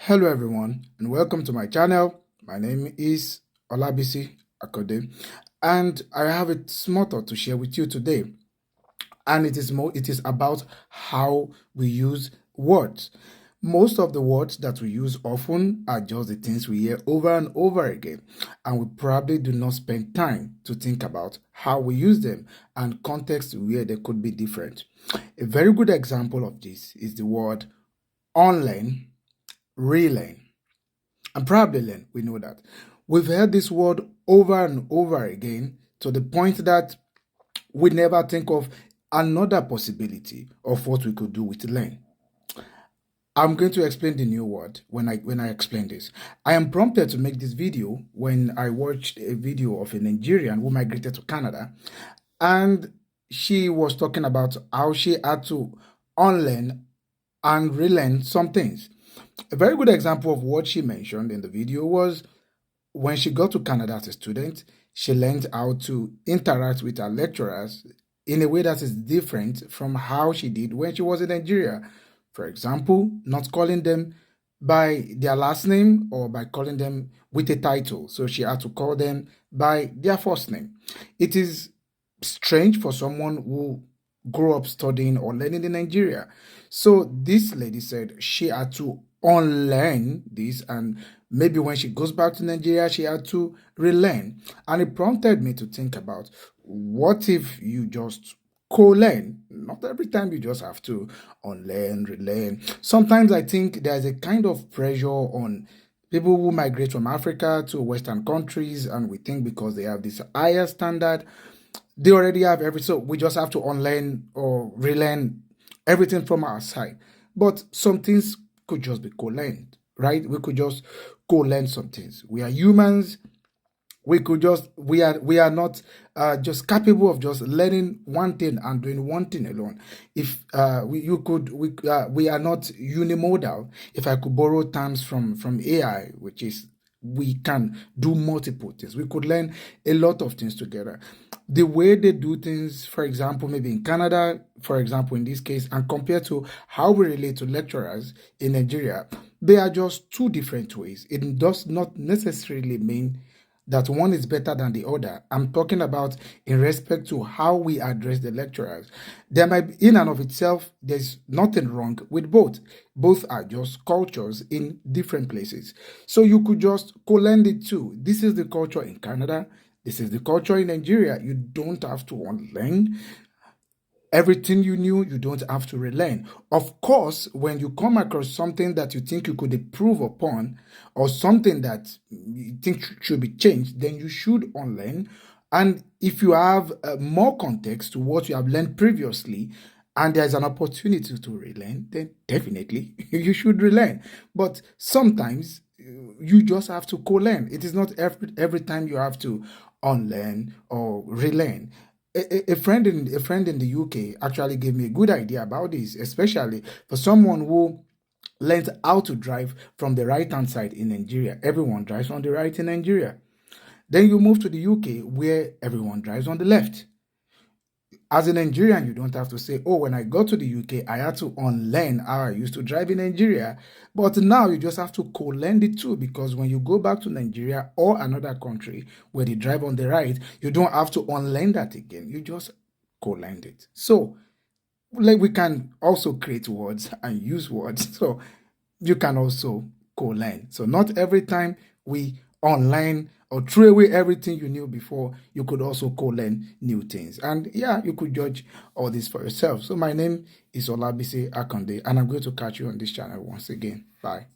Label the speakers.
Speaker 1: Hello everyone and welcome to my channel. My name is Olabisi Akode and I have a small thought to share with you today, and it is about how we use words. Most of the words that we use often are just the things we hear over and over again, and we probably do not spend time to think about how we use them and context where they could be different. A very good example of this is the word unlearn, relearn, and probably learn. We know that. We've heard this word over and over again to the point that we never think of another possibility of what we could do with learn. I'm going to explain the new word when I explain this. I am prompted to make this video when I watched a video of a Nigerian who migrated to Canada, and she was talking about how she had to unlearn and relearn some things. A very good example of what she mentioned in the video was when she got to Canada as a student, she learned how to interact with her lecturers in a way that is different from how she did when she was in Nigeria. For example, not calling them by their last name or by calling them with a title. So she had to call them by their first name. It is strange for someone who grew up studying or learning in Nigeria. So this lady said she had to unlearn this, and maybe when she goes back to Nigeria, she had to relearn. And it prompted me to think about, what if you just co-learn? Not every time you just have to unlearn, relearn. Sometimes I think there's a kind of pressure on people who migrate from Africa to Western countries, and we think because they have this higher standard, they already have everything, so we just have to unlearn or relearn everything from our side. But some things could just be co-learned, right? We could just co-learn some things. We are humans. We are not just capable of just learning one thing and doing one thing alone. If we are not unimodal. If I could borrow terms from AI, which is we can do multiple things. We could learn a lot of things together. The way they do things, for example, maybe in Canada, for example, in this case, and compared to how we relate to lecturers in Nigeria, they are just two different ways. It does not necessarily mean that one is better than the other. I'm talking about in respect to how we address the lecturers. There might be, in and of itself, there's nothing wrong with both. Both are just cultures in different places. So you could just co-learn it too. This is the culture in Canada. This is the culture in Nigeria. You don't have to unlearn everything you knew. You don't have to relearn. Of course, when you come across something that you think you could improve upon, or something that you think should be changed, then you should unlearn. And if you have more context to what you have learned previously, and there's an opportunity to relearn, then definitely you should relearn. But sometimes you just have to co-learn. It is not every time you have to unlearn or relearn. A friend in the UK actually gave me a good idea about this, especially for someone who learned how to drive from the right hand side in Nigeria. Everyone drives on the right in Nigeria. Then you move to the UK where everyone drives on the left. As a Nigerian, you don't have to say, oh, when I got to the UK, I had to unlearn how I used to drive in Nigeria. But now you just have to co-learn it too, because when you go back to Nigeria or another country where they drive on the right, you don't have to unlearn that again. You just co-learn it. So, like, we can also create words and use words. So you can also co-learn. So not every time we online or throw away everything you knew before, you could also co-learn new things. And yeah, you could judge all this for yourself. So my name is Olabisi Akande, and I'm going to catch you on this channel once again. Bye.